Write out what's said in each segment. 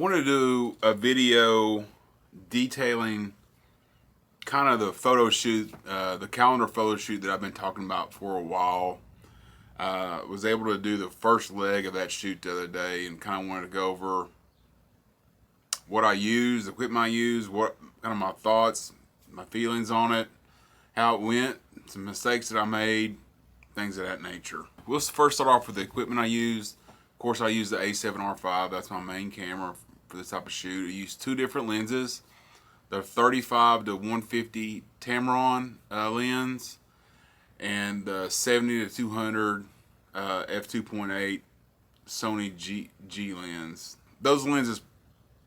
want to do a video detailing kind of the photo shoot, the calendar photo shoot that I've been talking about for a while. Was able to do the first leg of that shoot the other day and kind of wanted to go over what I use, the equipment I use, what kind of my thoughts, my feelings on it, how it went, some mistakes that I made, things of that nature. We'll first start off with the equipment I used. Of course, I use the A7R5. That's my main camera for this type of shoot. I use two different lenses. The 35 to 150 Tamron lens and the 70 to 200 f2.8 Sony G lens. Those lenses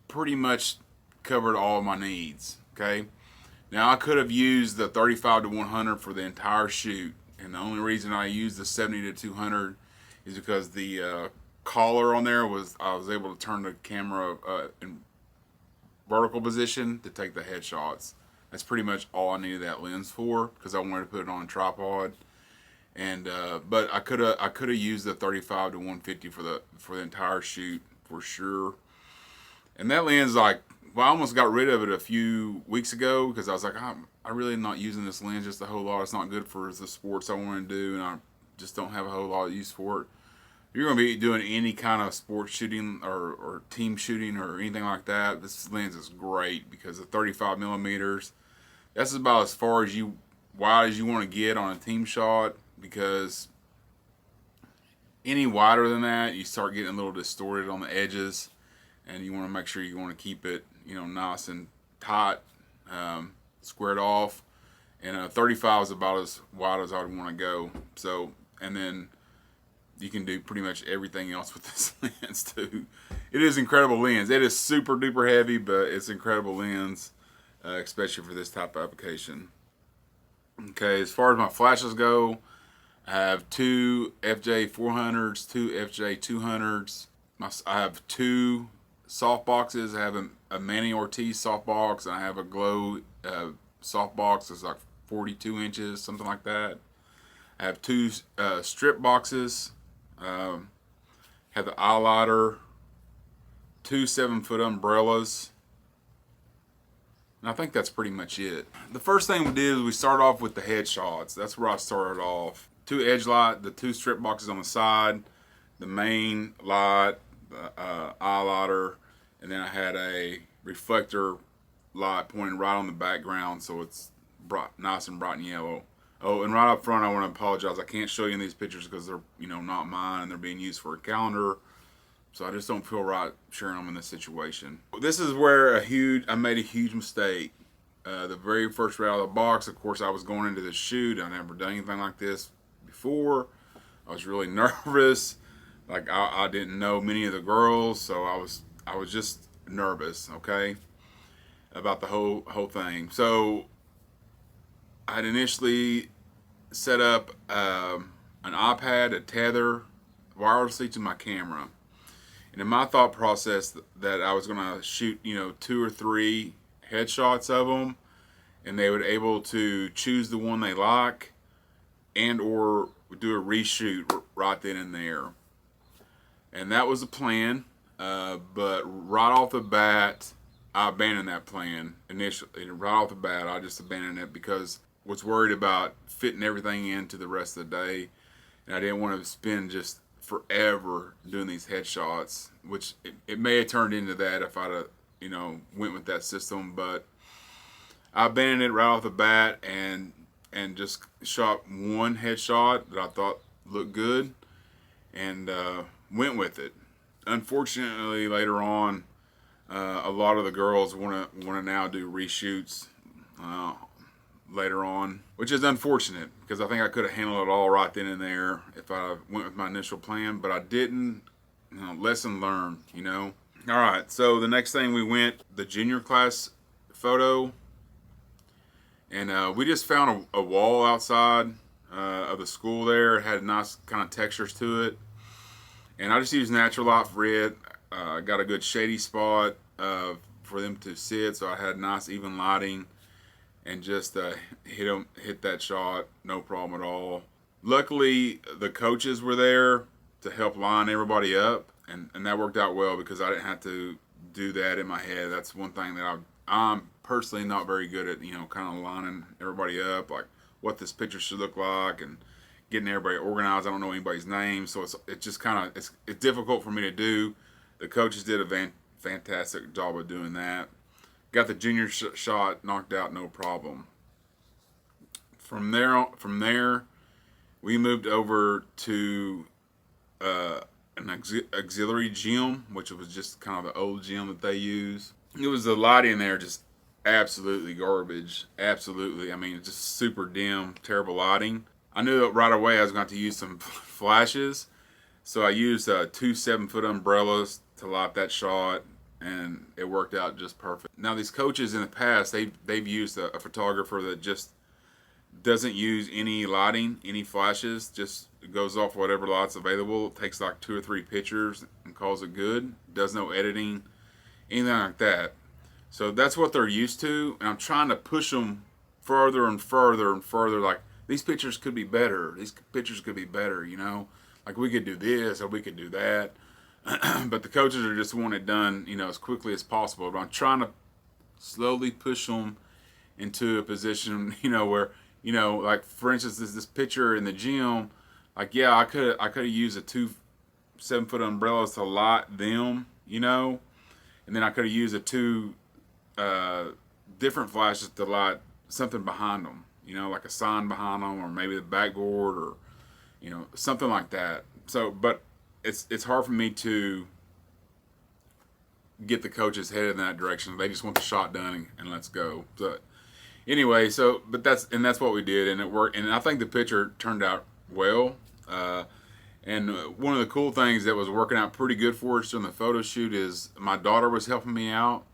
pretty much covered all of my needs. Okay, now I could have used the 35 to 100 for the entire shoot, and the only reason I used the 70 to 200 is because the collar on there was, I was able to turn the camera in vertical position to take the headshots. That's pretty much all I needed that lens for, because I wanted to put it on a tripod. And but I could have used the 35 to 150 for the entire shoot for sure. And that lens, like, well, I almost got rid of it a few weeks ago because I was like, I really am not using this lens just a whole lot. It's not good for the sports I want to do, and I just don't have a whole lot of use for it. If you're going to be doing any kind of sports shooting or team shooting or anything like that, this lens is great because the 35 millimeters, that's about as far as wide as you want to get on a team shot, because any wider than that, you start getting a little distorted on the edges, and you want to make sure you want to keep it, nice and tight, squared off. And 35 is about as wide as I would want to go. So, and then you can do pretty much everything else with this lens too. It is incredible lens. It is super duper heavy, but it's incredible lens, especially for this type of application. Okay, as far as my flashes go, I have two FJ400s, two FJ200s. I have two soft boxes. I have a Manny Ortiz soft box, and I have a Glow soft box that's like 42 inches, something like that. I have two strip boxes. Have the eyeliner, two 7-foot umbrellas. And I think that's pretty much it. The first thing we did is we started off with the headshots. That's where I started off. Two edge light, the two strip boxes on the side, the main light, the eyeliner, and then I had a reflector light pointing right on the background, so it's nice and bright and yellow. Oh, and right up front, I want to apologize. I can't show you in these pictures because they're, not mine. They're being used for a calendar, so I just don't feel right sharing them in this situation. This is where I made a huge mistake. The very first right out of the box, of course, I was going into the shoot. I never done anything like this before. I was really nervous. Like I didn't know many of the girls, so I was just nervous, okay, about the whole thing. So I had initially set up an iPad to tether wirelessly to my camera. And in my thought process that I was going to shoot, 2 or 3 headshots of them, and they would able to choose the one they like and or do a reshoot right then and there. And that was the plan, but right off the bat, I abandoned that plan initially. Right off the bat, I just abandoned it because I was worried about fitting everything into the rest of the day, and I didn't want to spend just forever doing these headshots, which it may have turned into that if I'd have, went with that system. But I abandoned it right off the bat and just shot one headshot that I thought looked good and went with it. Unfortunately, later on, a lot of the girls want to now do reshoots later on, which is unfortunate because I think I could have handled it all right then and there if I went with my initial plan, but I didn't. Lesson learned, All right, so the next thing we went, the junior class photo, and we just found a wall outside of the school there. It had nice kind of textures to it, and I just used natural light for it. Got a good shady spot for them to sit, so I had nice even lighting, and just hit that shot, no problem at all. Luckily, the coaches were there to help line everybody up, and that worked out well because I didn't have to do that in my head. That's one thing that I'm personally not very good at, kind of lining everybody up, like what this picture should look like and getting everybody organized. I don't know anybody's name, so it's just kind of, it's difficult for me to do. The coaches did a fantastic job of doing that. Got the junior shot knocked out, no problem. From there, we moved over to an auxiliary gym, which was just kind of the old gym that they use. It was the lighting there just absolutely garbage. Absolutely. I mean, just super dim, terrible lighting. I knew that right away I was going to have to use some flashes. So I used 2 7-foot umbrellas to light that shot, and it worked out just perfect. Now, these coaches in the past, they've used a photographer that just doesn't use any lighting, any flashes, just goes off whatever light's available, takes like 2 or 3 pictures and calls it good, does no editing, anything like that. So that's what they're used to, and I'm trying to push them further and further and further, like, these pictures could be better, like we could do this or we could do that. But the coaches are just wanting it done, as quickly as possible. But I'm trying to slowly push them into a position, where, like for instance, this picture in the gym, like, yeah, I could have used a 2 7-foot umbrellas to light them, and then I could have used a 2 different flashes to light something behind them, like a sign behind them, or maybe the backboard, or something like that. So, but it's hard for me to get the coaches headed in that direction. They just want the shot done and let's go. So anyway, but that's what we did, and it worked. And I think the picture turned out well. And one of the cool things that was working out pretty good for us during the photo shoot is my daughter was helping me out.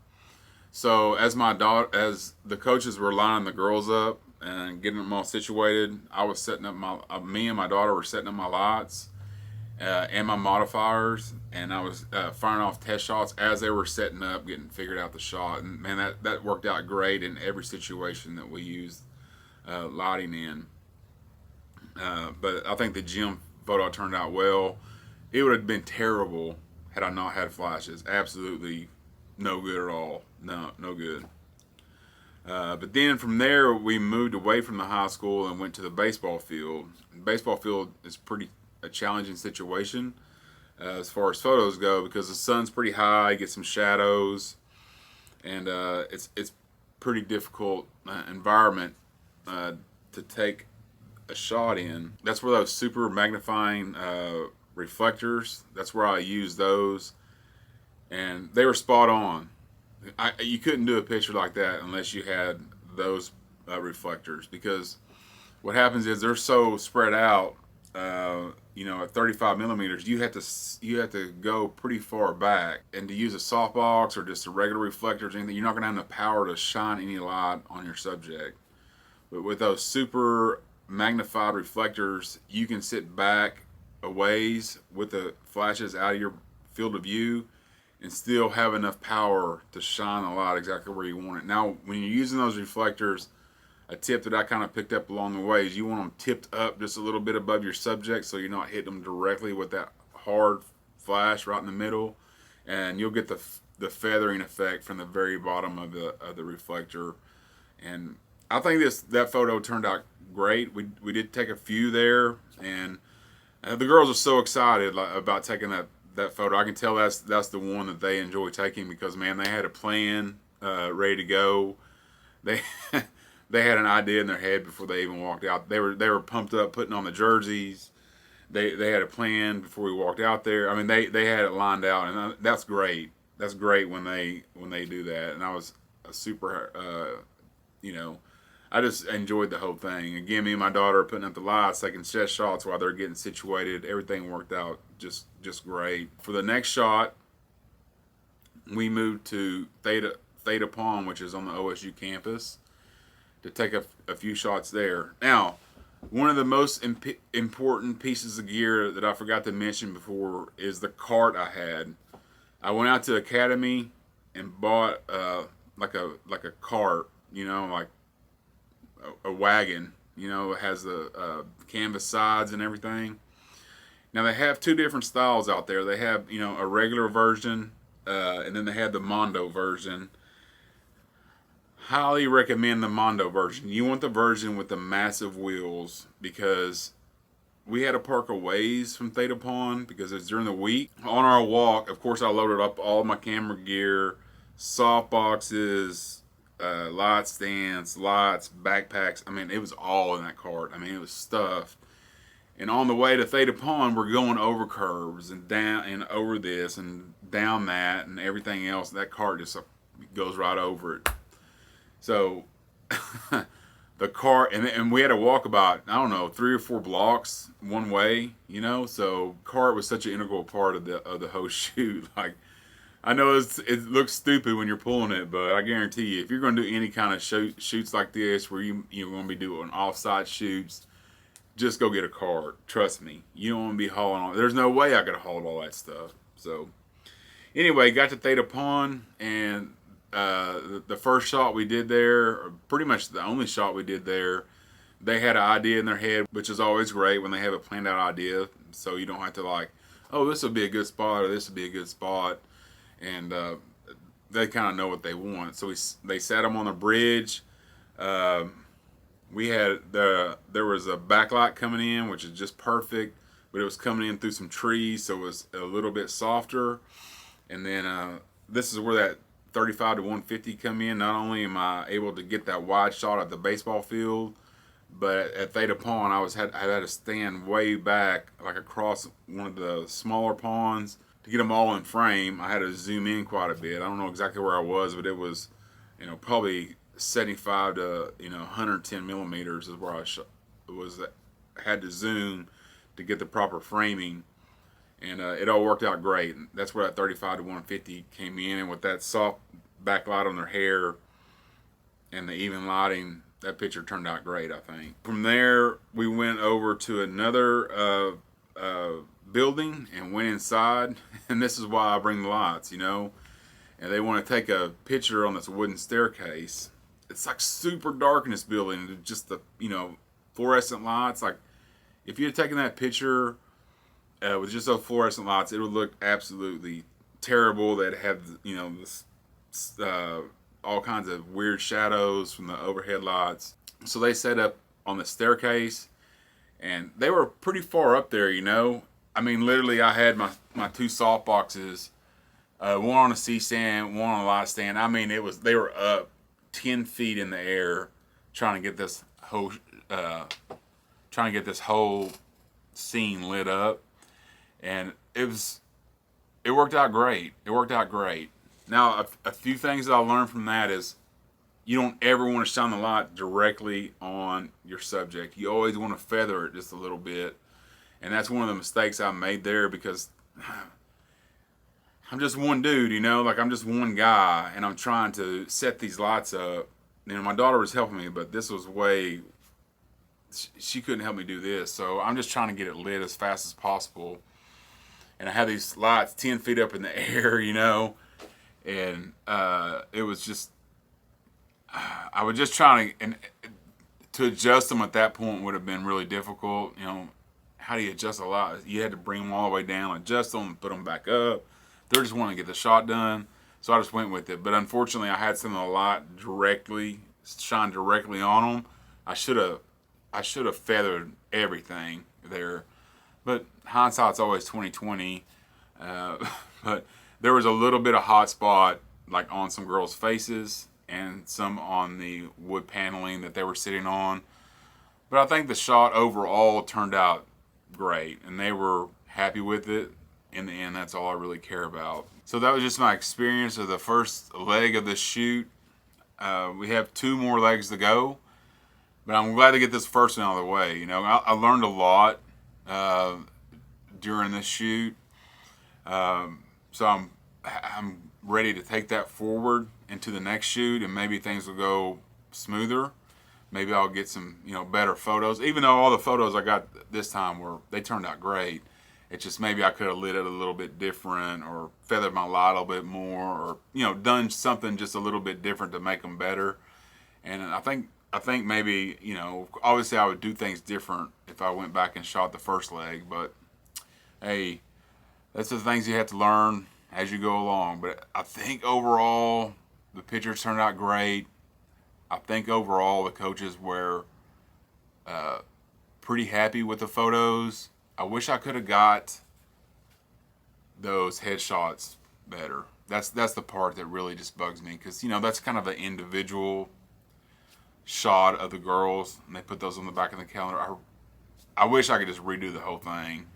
So as the coaches were lining the girls up and getting them all situated, I was setting up me and my daughter were setting up my lights and my modifiers, and I was firing off test shots as they were setting up, getting figured out the shot. And man, that worked out great in every situation that we used lighting in. But I think the gym photo turned out well. It would have been terrible had I not had flashes. Absolutely no good at all. No good. But then from there, we moved away from the high school and went to the baseball field. The baseball field is a challenging situation as far as photos go, because the sun's pretty high, get some shadows, and it's pretty difficult environment to take a shot in. That's where those super magnifying reflectors, that's where I use those, and they were spot on. You couldn't do a picture like that unless you had those reflectors, because what happens is they're so spread out. At 35 millimeters, you have to go pretty far back, and to use a softbox or just a regular reflectors, anything, you're not going to have enough power to shine any light on your subject. But with those super magnified reflectors, you can sit back a ways with the flashes out of your field of view and still have enough power to shine the light exactly where you want it. Now, when you're using those reflectors, a tip that I kind of picked up along the way is you want them tipped up just a little bit above your subject, so you're not hitting them directly with that hard flash right in the middle, and you'll get the feathering effect from the very bottom of the reflector. And I think that photo turned out great. We did take a few there, and the girls are so excited about taking that photo. I can tell that's the one that they enjoy taking, because man, they had a plan ready to go. They they had an idea in their head before they even walked out. They were pumped up, putting on the jerseys. They had a plan before we walked out there. I mean, they had it lined out, and that's great. That's great when they do that. And I was a super, I just enjoyed the whole thing. Again, me and my daughter are putting up the lights, taking chest shots while they're getting situated. Everything worked out just great. For the next shot, we moved to Theta Palm, which is on the OSU campus, to take a few shots there. Now, one of the most important pieces of gear that I forgot to mention before is the cart I had. I went out to Academy and bought like a cart, like a wagon. It has the canvas sides and everything. Now, they have 2 different styles out there. They have a regular version and then they had the Mondo version. Highly recommend the Mondo version. You want the version with the massive wheels because we had to park a ways from Theta Pond because it's during the week. On our walk, of course, I loaded up all my camera gear, soft boxes, light stands, lights, backpacks. I mean, it was all in that cart. I mean, it was stuffed. And on the way to Theta Pond, we're going over curves and down and over this and down that and everything else. That cart just goes right over it. So the cart, and we had to walk about, I don't know, 3 or 4 blocks one way, you know. So cart was such an integral part of the whole shoot. Like, I know it looks stupid when you're pulling it, but I guarantee you, if you're going to do any kind of shoots like this, where you're going to be doing off-site shoots, just go get a cart. Trust me, you don't want to be hauling on. There's no way I could have hauled all that stuff. So anyway, got to Theta Pond, and the first shot we did there, or pretty much the only shot we did there, they had an idea in their head, which is always great when they have a planned out idea. So you don't have to like, oh, this will be a good spot or this will be a good spot, and they kind of know what they want. So they sat them on the bridge. We had there was a backlight coming in, which is just perfect, but it was coming in through some trees, so it was a little bit softer. And then this is where that 35 to 150 come in. Not only am I able to get that wide shot at the baseball field, but at Theta Pond, I had to stand way back, like across one of the smaller ponds to get them all in frame. I had to zoom in quite a bit. I don't know exactly where I was, but it was, probably 75 to 110 millimeters is where I had to zoom to get the proper framing. And it all worked out great. That's where that 35 to 150 came in. And with that soft backlight on their hair and the even lighting, that picture turned out great, I think. From there, we went over to another building and went inside. And this is why I bring the lights, And they want to take a picture on this wooden staircase. It's like super dark in this building. Just the, fluorescent lights. Like, if you had taken that picture with just those fluorescent lights, it would look absolutely terrible. That had this, all kinds of weird shadows from the overhead lights. So they set up on the staircase, and they were pretty far up there. I mean, literally, I had my 2 soft boxes, one on a C-stand, one on a light stand. I mean, they were up 10 feet in the air, trying to get this whole scene lit up. And it worked out great. Now, a few things that I learned from that is you don't ever want to shine the light directly on your subject. You always want to feather it just a little bit. And that's one of the mistakes I made there, because I'm just one dude, like I'm just one guy, and I'm trying to set these lights up. My daughter was helping me, but this was she couldn't help me do this. So I'm just trying to get it lit as fast as possible. And I had these lights 10 feet up in the air, and it was just, I was just trying to adjust them at that point would have been really difficult. How do you adjust a light? You had to bring them all the way down, adjust them, put them back up. They're just wanting to get the shot done, so I just went with it. But unfortunately, I had some of the light shine directly on them. I should have feathered everything there. But hindsight's always 20/20. But there was a little bit of hot spot, like on some girls' faces and some on the wood paneling that they were sitting on. But I think the shot overall turned out great, and they were happy with it. In the end, that's all I really care about. So that was just my experience of the first leg of this shoot. We have 2 more legs to go, but I'm glad to get this first one out of the way. I learned a lot during this shoot, so I'm ready to take that forward into the next shoot, and maybe things will go smoother. Maybe I'll get some better photos. Even though all the photos I got this time they turned out great, it's just maybe I could have lit it a little bit different, or feathered my light a little bit more, or done something just a little bit different to make them better. And I think maybe, obviously I would do things different if I went back and shot the first leg, but hey, that's the things you have to learn as you go along. But I think overall the pictures turned out great. I think overall the coaches were pretty happy with the photos. I wish I could have got those headshots better. That's the part that really just bugs me, because that's kind of an individual shot of the girls, and they put those on the back of the calendar. I wish I could just redo the whole thing,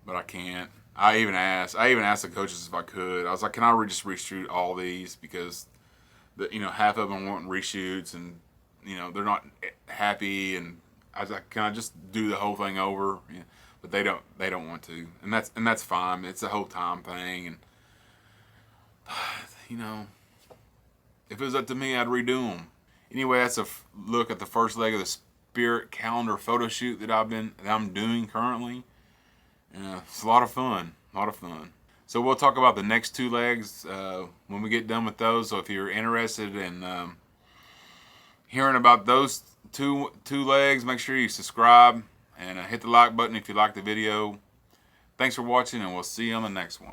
but I can't. I even asked the coaches if I could. I was like, can I just reshoot all these, because half of them want reshoots, and they're not happy, and I was like, can I just do the whole thing over? But they don't want to, and that's fine. It's a whole time thing, and if it was up to me, I'd redo them. Anyway, that's a look at the first leg of the Spirit calendar photo shoot that I'm doing currently. It's a lot of fun, So we'll talk about the next two legs when we get done with those. So if you're interested in hearing about those two legs, make sure you subscribe and hit the like button if you like the video. Thanks for watching, and we'll see you on the next one.